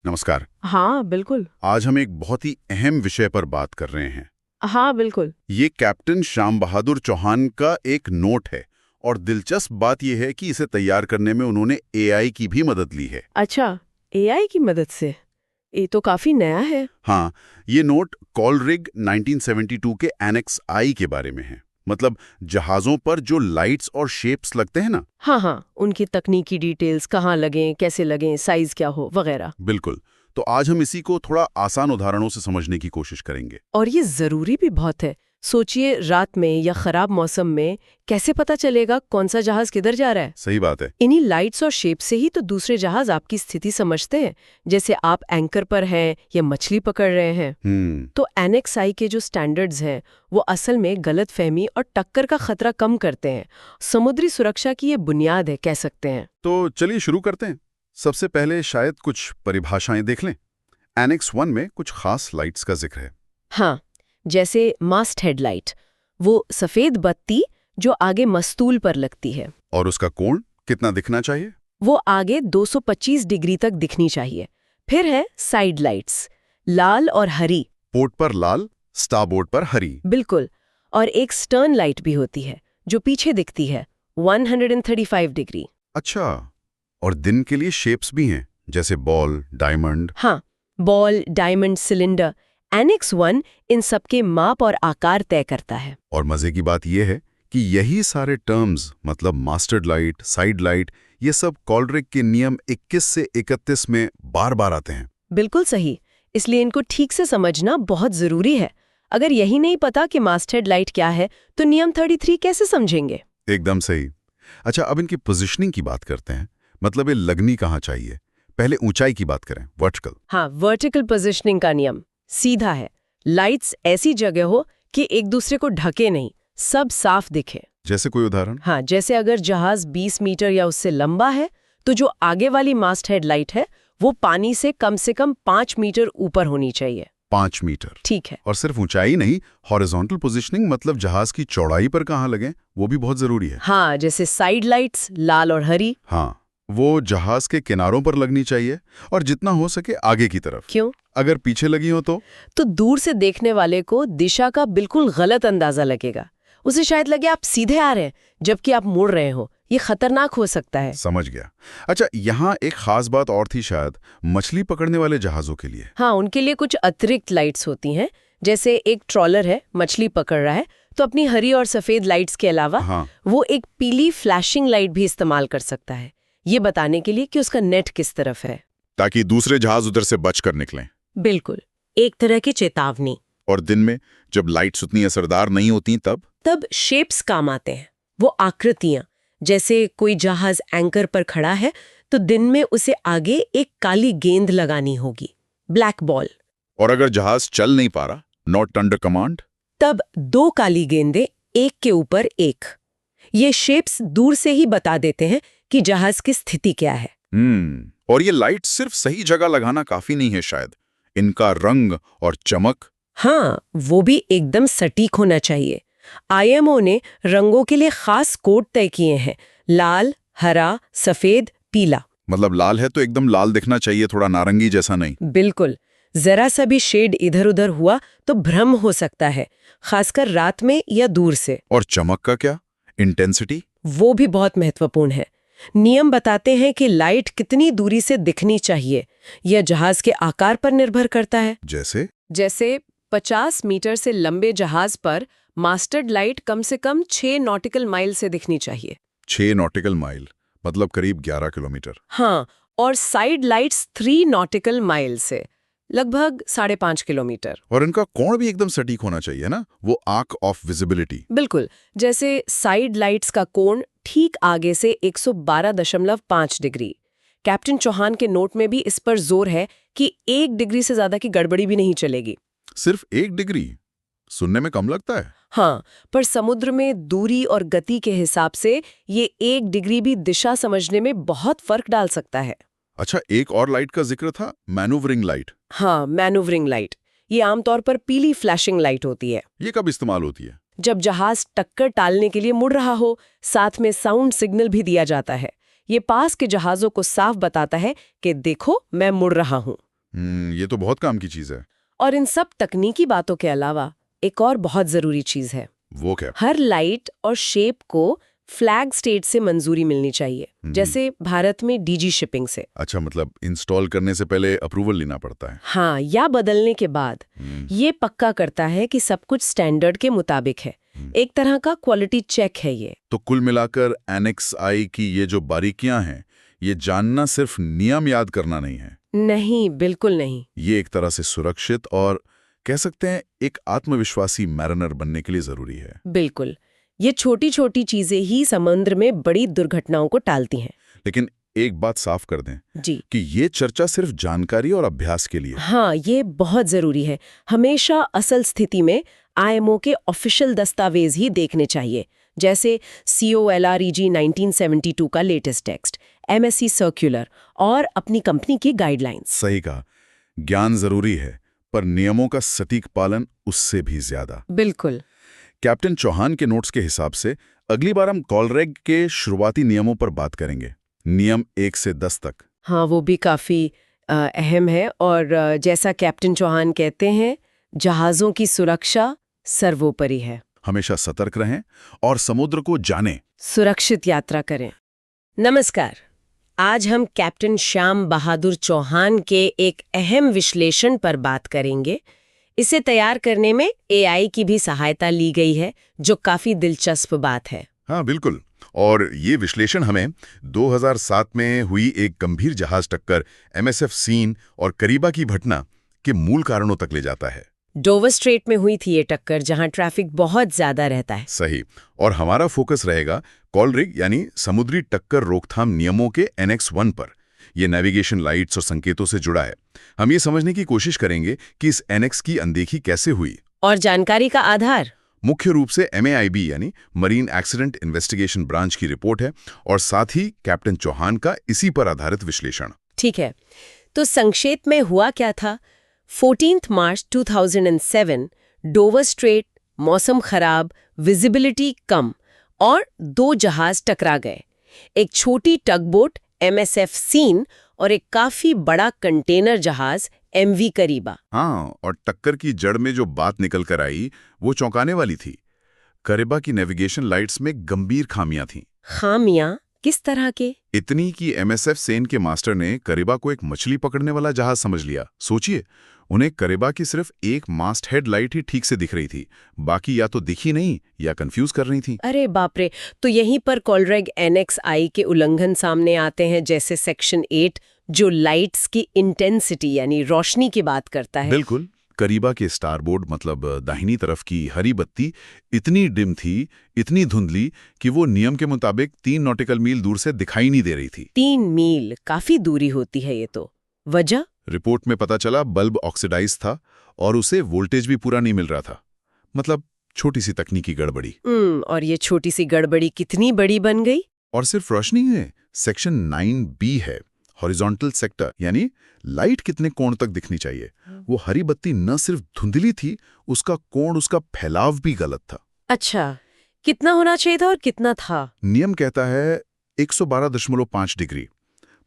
नमस्कार। हाँ बिल्कुल। आज हम एक बहुत ही अहम विषय पर बात कर रहे हैं। हाँ बिल्कुल। ये कैप्टन श्याम बहादुर चौहान का एक नोट है और दिलचस्प बात यह है कि इसे तैयार करने में उन्होंने एआई की भी मदद ली है। अच्छा, एआई की मदद से? ये तो काफी नया है। हाँ, ये नोट कॉलरिग 1972 के एनेक्स आई के बारे में है। मतलब जहाज़ों पर जो लाइट्स और शेप्स लगते हैं ना। हाँ हाँ, उनकी तकनीकी डिटेल्स कहाँ लगें, कैसे लगें, साइज क्या हो वगैरह। बिल्कुल। तो आज हम इसी को थोड़ा आसान उदाहरणों से समझने की कोशिश करेंगे। और ये जरूरी भी बहुत है। सोचिए, रात में या खराब मौसम में कैसे पता चलेगा कौन सा जहाज किधर जा रहा है? सही बात है। इन्हीं लाइट्स और शेप से ही तो दूसरे जहाज आपकी स्थिति समझते हैं। जैसे आप एंकर पर हैं या मछली पकड़ रहे हैं। तो एनएक्सआई के जो स्टैंडर्ड्स हैं वो असल में गलतफहमी और टक्कर का खतरा कम करते हैं। समुद्री सुरक्षा की ये बुनियाद है, कह सकते हैं। तो चलिए शुरू करते हैं। सबसे पहले शायद कुछ परिभाषाएं देख लें। एनेक्स 1 में कुछ खास लाइट्स का जिक्र है। हाँ, जैसे मास्ट हेडलाइट, वो सफेद बत्ती जो आगे मस्तूल पर लगती है। और उसका कोण कितना दिखना चाहिए? वो आगे 225 डिग्री तक दिखनी चाहिए। फिर है साइड लाइट्स, लाल और हरी। पोर्ट पर लाल, स्टारबोर्ड पर हरी। बिल्कुल। और एक स्टर्न लाइट भी होती है जो पीछे दिखती है, 135 डिग्री। अच्छा, और दिन के लिए शेप्स भी हैं, जैसे बॉल, डायमंड। हाँ, बॉल, डायमंड, सिलेंडर। एनेक्स 1 इन सबके माप और आकार तय करता है। और मजे की बात यह है कि यही सारे टर्म्स, मतलब मास्टर्ड लाइट, साइड लाइट, ये सब कॉलरिग के नियम 21 से 31 में बार बार आते हैं। बिल्कुल सही। इसलिए इनको ठीक से समझना बहुत जरूरी है। अगर यही नहीं पता कि मास्टर्ड लाइट क्या है, तो नियम 33 कैसे समझेंगे? एकदम सही। अच्छा, अब इनकी पोजीशनिंग की बात करते हैं। मतलब ये लगनी कहाँ चाहिए। पहले ऊंचाई की बात करें, वर्टिकल। हाँ, वर्टिकल पोजीशनिंग का नियम सीधा है। लाइट्स ऐसी जगह हो कि एक दूसरे को ढके नहीं, सब साफ दिखे। जैसे कोई उदाहरण? हाँ, जैसे अगर जहाज 20 मीटर या उससे लंबा है, तो जो आगे वाली मास्ट हेड लाइट है वो पानी से कम 5 मीटर ऊपर होनी चाहिए। 5 मीटर। ठीक है। और सिर्फ ऊंचाई नहीं, हॉरिजॉन्टल पोजीशनिंग, मतलब जहाज की चौड़ाई पर कहाँ लगे, वो भी बहुत जरूरी है। हाँ, जैसे साइड लाइट्स, लाल और हरी। हाँ, वो जहाज के किनारों पर लगनी चाहिए और जितना हो सके आगे की तरफ। क्यों? अगर पीछे लगी हो तो दूर से देखने वाले को दिशा का बिल्कुल गलत अंदाजा लगेगा। उसे शायद लगे आप सीधे आ रहे हैं जबकि आप मुड़ रहे हो। ये खतरनाक हो सकता है। समझ गया। अच्छा, यहाँ एक खास बात और थी शायद, मछली पकड़ने वाले जहाजों के लिए। हाँ, उनके लिए कुछ अतिरिक्त लाइट्स होती हैं। जैसे एक ट्रॉलर है, मछली पकड़ रहा है, तो अपनी हरी और सफेद लाइट्स के अलावा हाँ। वो एक पीली फ्लैशिंग लाइट भी इस्तेमाल कर सकता है, ये बताने के लिए कि उसका नेट किस तरफ है, ताकि दूसरे जहाज उधर से बचकर निकलें। बिल्कुल, एक तरह की चेतावनी। और दिन में जब लाइट्स उतनी असरदार नहीं होती तब शेप्स काम आते हैं। वो आकृतियां, जैसे कोई जहाज एंकर पर खड़ा है तो दिन में उसे आगे एक काली गेंद लगानी होगी, ब्लैक बॉल। और अगर जहाज चल नहीं पा रहा, नॉट अंडर कमांड, तब 2 काली गेंदें एक के ऊपर एक। ये शेप्स दूर से ही बता देते हैं कि जहाज की स्थिति क्या है। और ये लाइट सिर्फ सही जगह लगाना काफी नहीं है शायद, इनका रंग और चमक। हाँ, वो भी एकदम सटीक होना चाहिए। आईएमओ ने रंगों के लिए खास कोड तय किए हैं, लाल, हरा, सफेद, पीला। मतलब लाल है तो एकदम लाल दिखना चाहिए, थोड़ा नारंगी जैसा नहीं। बिल्कुल। जरा सा भी शेड इधर उधर हुआ तो भ्रम हो सकता है, खासकर रात में या दूर से। और चमक का क्या, इंटेंसिटी? वो भी बहुत महत्वपूर्ण है। नियम बताते हैं कि लाइट कितनी दूरी से दिखनी चाहिए। यह जहाज के आकार पर निर्भर करता है। जैसे 50 मीटर से लंबे जहाज पर मास्टर्ड लाइट कम से कम 6 नॉटिकल माइल से दिखनी चाहिए। 6 नॉटिकल माइल, मतलब करीब 11 किलोमीटर। हाँ, और साइड लाइट्स 3 नॉटिकल माइल से लगभग 5.5 किलोमीटर। और इनका कोण भी एकदम सटीक होना चाहिए ना, वो आर्क ऑफ विजिबिलिटी। बिल्कुल। जैसे साइड लाइट्स का कोण ठीक आगे से 112.5 डिग्री। कैप्टन चौहान के नोट में भी इस पर जोर है कि 1 डिग्री से ज्यादा की गड़बड़ी भी नहीं चलेगी। सिर्फ 1 डिग्री सुनने में कम लगता है। हाँ, पर समुद्र में दूरी और गति के हिसाब से ये 1 डिग्री भी दिशा समझने में बहुत फर्क डाल सकता है। अच्छा, एक और लाइट का जिक्र था, मैनूवरिंग लाइट। हाँ, मैनूवरिंग लाइट। ये आमतौर पर पीली फ्लैशिंग लाइट होती है। ये कब इस्तेमाल होती है? जब जहाज टक्कर टालने के लिए मुड़ रहा हो, साथ में साउंड सिग्नल भी दिया जाता है। ये पास के जहाजों को साफ बताता है कि देखो, मैं मुड़ रहा हूँ। ये तो बहुत काम की चीज है। और इन सब तकनीकी बातों के अलावा एक और बहुत जरूरी चीज है। वो क्या? हर लाइट और शेप को फ्लैग स्टेट से मंजूरी मिलनी चाहिए, जैसे भारत में डीजी शिपिंग से। अच्छा, मतलब इंस्टॉल करने से पहले अप्रूवल लेना पड़ता है। हाँ, या बदलने के बाद। ये पक्का करता है कि सब कुछ स्टैंडर्ड के मुताबिक है। एक तरह का क्वालिटी चेक है ये। तो कुल मिलाकर एनेक्स आई की ये जो बारीकियां हैं, ये जानना सिर्फ नियम याद करना नहीं है। नहीं, बिल्कुल नहीं। ये एक तरह से सुरक्षित और कह सकते हैं एक आत्मविश्वासी मैरिनर बनने के लिए जरूरी है। बिल्कुल। ये छोटी छोटी चीजें ही समुद्र में बड़ी दुर्घटनाओं को टालती हैं। लेकिन एक बात साफ कर दें जी, कि ये चर्चा सिर्फ जानकारी और अभ्यास के लिए। हाँ, ये बहुत जरूरी है। हमेशा असल स्थिति में आईएमओ के ऑफिशियल दस्तावेज ही देखने चाहिए, जैसे COLREG 1972 का लेटेस्ट टेक्स्ट, MSC सर्कुलर और अपनी कंपनी की गाइडलाइंस। सही कहा, ज्ञान जरूरी है, पर नियमों का सटीक पालन उससे भी ज्यादा। बिल्कुल। कैप्टन चौहान के नोट्स के हिसाब से अगली बार हम कॉलरेग के शुरुआती नियमों पर बात करेंगे, नियम 1 से 10 तक। हाँ, वो भी काफी अहम है। और जैसा कैप्टन चौहान कहते हैं, जहाजों की सुरक्षा सर्वोपरि है। हमेशा सतर्क रहें और समुद्र को जानें। सुरक्षित यात्रा करें। नमस्कार। आज हम कैप्टन श्याम बहादुर चौहान के एक अहम विश्लेषण पर बात करेंगे। इसे तैयार करने में AI की भी सहायता ली गई है, जो काफी दिलचस्प बात है। हाँ, बिल्कुल। और ये विश्लेषण हमें 2007 में हुई एक गंभीर जहाज टक्कर MSF सीन और करीबा की घटना के मूल कारणों तक ले जाता है। डोवर स्ट्रेट में हुई थी ये टक्कर, जहां ट्रैफिक बहुत ज्यादा रहता है। सही। और हमारा फोकस रहेगा कॉलरिग यानी समुद्री टक्कर रोकथाम नियमों के एनेक्स 1 पर। ये नेविगेशन लाइट्स और संकेतों से जुड़ा है। हम ये समझने की कोशिश करेंगे कि इस एनेक्स की अनदेखी कैसे हुई। और जानकारी का आधार मुख्य रूप से MAIB यानी मरीन एक्सीडेंट इन्वेस्टिगेशन ब्रांच की रिपोर्ट है, और साथ ही कैप्टन चौहान का इसी पर आधारित विश्लेषण। ठीक है, तो संक्षेप में हुआ क्या था? 14 मार्च 2007 डोवर स्ट्रेट, मौसम खराब, विजिबिलिटी कम और 2 जहाज टकरा गए। एक छोटी टगबोट MSF सीन और एक काफी बड़ा कंटेनर जहाज MV करीबा। हाँ, और टक्कर की जड़ में जो बात निकल कर आई वो चौंकाने वाली थी। करीबा की नेविगेशन लाइट्स में गंभीर खामियां थीं। खामियां किस तरह के? इतनी कि MSF सेन के मास्टर ने करीबा को एक मछली पकड़ने वाला जहाज समझ लिया। सोचिए, उन्हें करीबा की सिर्फ एक मास्ट हेड लाइट ही ठीक से दिख रही थी, बाकी या तो दिखी नहीं या कंफ्यूज कर रही थी। अरे बाप रे! तो यहीं पर कॉलरेग एनेक्स आई के उल्लंघन सामने आते हैं, जैसे सेक्शन 8 जो लाइट्स की इंटेंसिटी यानी रोशनी की बात करता है। बिल्कुल। करीबा के स्टारबोर्ड मतलब दाहिनी तरफ की हरी बत्ती इतनी डिम थी, इतनी धुंधली कि वो नियम के मुताबिक 3 नॉटिकल मील दूर से दिखाई नहीं दे रही थी। 3 मील काफी दूरी होती है ये तो। वजह? रिपोर्ट में पता चला बल्ब ऑक्सीडाइज था और उसे वोल्टेज भी पूरा नहीं मिल रहा था। मतलब छोटी सी तकनीकी गड़बड़ी। और ये छोटी सी गड़बड़ी कितनी बड़ी बन गई? और सिर्फ रोशनी है, सेक्शन 9B है, हॉरिजॉन्टल सेक्टर, यानी लाइट कितने कोण तक दिखनी चाहिए। वो हरी बत्ती न सिर्फ धुंधली थी, उसका कोण, उसका फैलाव भी गलत था। अच्छा, कितना होना चाहिए था और कितना था? नियम कहता है 112.5 डिग्री,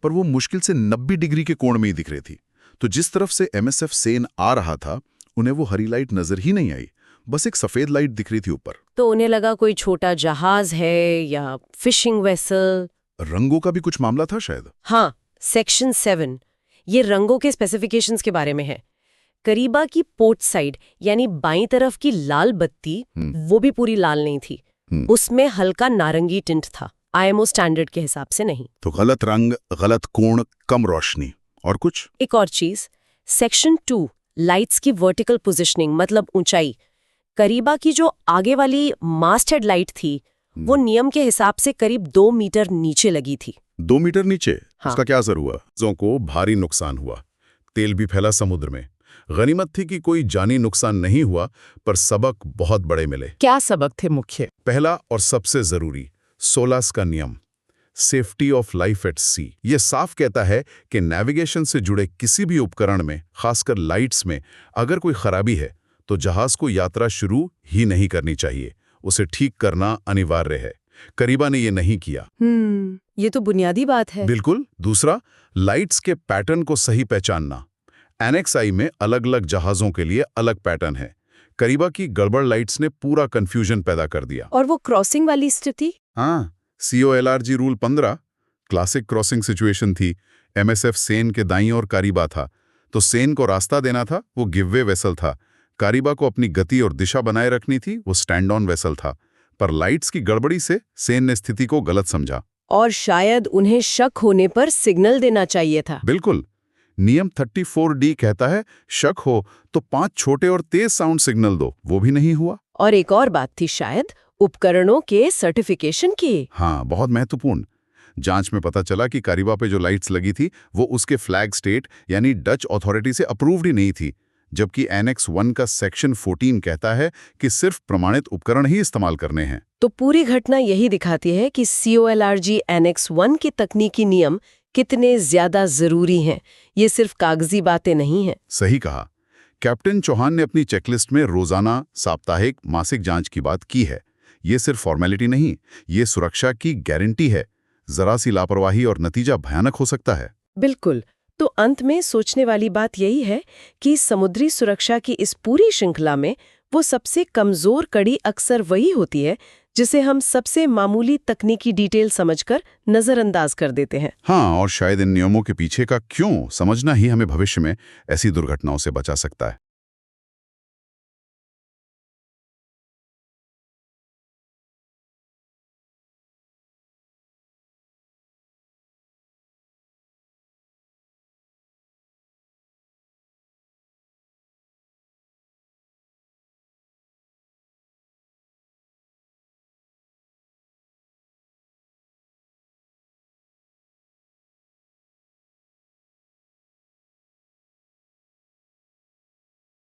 पर वो मुश्किल से 90 डिग्री के कोण में ही दिख रही थी। तो जिस तरफ से MSF सेन आ रहा था, उन्हें वो हरी लाइट नजर ही नहीं आई, बस एक सफेद लाइट दिख रही थी ऊपर। तो उन्हें लगा कोई छोटा जहाज है या फिशिंग वेसल। रंगों का भी कुछ मामला था शायद। हाँ, सेक्शन 7 ये रंगों के स्पेसिफिकेशंस के बारे में है। करीबा की पोर्ट साइड यानी बाईं तरफ की लाल बत्ती वो भी पूरी लाल नहीं थी, उसमें हल्का नारंगी टिंट था, IMO स्टैंडर्ड के हिसाब से नहीं। तो गलत रंग, गलत कोण, कम रोशनी। और कुछ? एक और चीज, सेक्शन 2 लाइट्स की वर्टिकल पोजिशनिंग मतलब ऊंचाई। करीबा की जो आगे वाली मास्ट हेड लाइट थी वो नियम के हिसाब से करीब 2 मीटर नीचे लगी थी। 2 मीटर नीचे? हाँ। उसका क्या असर हुआ? जहाजों को भारी नुकसान हुआ, तेल भी फैला समुद्र में। गनीमत थी कि कोई जानी नुकसान नहीं हुआ, पर सबक बहुत बड़े मिले। क्या सबक थे मुख्य? पहला और सबसे जरूरी, सोलास का नियम, सेफ्टी ऑफ लाइफ एट सी। ये साफ कहता है कि नेविगेशन से जुड़े किसी भी उपकरण में, खासकर लाइट्स में, अगर कोई खराबी है तो जहाज को यात्रा शुरू ही नहीं करनी चाहिए, उसे ठीक करना अनिवार्य है। करीबा ने ये नहीं किया। ये तो बुनियादी बात है। बिल्कुल। दूसरा, लाइट्स के पैटर्न को सही पहचानना। एनेक्स आई में अलग-अलग जहाजों के लिए अलग पैटर्न है। करीबा की गड़बड़ लाइट्स ने पूरा कंफ्यूजन पैदा कर दिया। और वो क्रॉसिंग वाली स्थिति? हाँ, COLRG rule 15 classic crossing situation थी। MSF सेन के दाईं ओर कारीबा था, तो सेन को रास्ता देना था, वो गिववे वेसल था। कारीबा को अपनी गति और दिशा बनाए रखनी थी, वो स्टैंड ऑन वेसल था। पर लाइट्स की गड़बड़ी से सेन ने स्थिति को गलत समझा। और शायद उन्हें शक होने पर सिग्नल देना चाहिए था। बिल्कुल। नियम 34D कहता है, शक हो तो 5 छोटे और तेज साउंड सिग्नल दो। वो भी नहीं हुआ। और एक और बात थी शायद, उपकरणों के सर्टिफिकेशन की। हाँ, बहुत महत्वपूर्ण। जांच में पता चला कि कारीबा पे जो लाइट्स लगी थी वो उसके फ्लैग स्टेट यानी डच अथॉरिटी से अप्रूव्ड ही नहीं थी, जबकि एनेक्स 1 का सेक्शन 14 कहता है कि सिर्फ प्रमाणित उपकरण ही इस्तेमाल करने हैं। तो पूरी घटना यही दिखाती है कि COLRG एनेक्स 1 के तकनीकी नियम कितने ज्यादा जरूरी हैं। ये सिर्फ कागजी बातें नहीं हैं। सही कहा। कैप्टन चौहान ने अपनी चेकलिस्ट में रोजाना, साप्ताहिक, मासिक जांच की बात की है। ये सिर्फ फॉर्मेलिटी नहीं, ये सुरक्षा की गारंटी है। जरा सी लापरवाही और नतीजा भयानक हो सकता है। बिल्कुल। तो अंत में सोचने वाली बात यही है कि समुद्री सुरक्षा की इस पूरी श्रृंखला में वो सबसे कमजोर कड़ी अक्सर वही होती है जिसे हम सबसे मामूली तकनीकी डिटेल समझकर नजरअंदाज कर देते हैं। हाँ, और शायद इन नियमों के पीछे का क्यों समझना ही हमें भविष्य में ऐसी दुर्घटनाओं से बचा सकता है।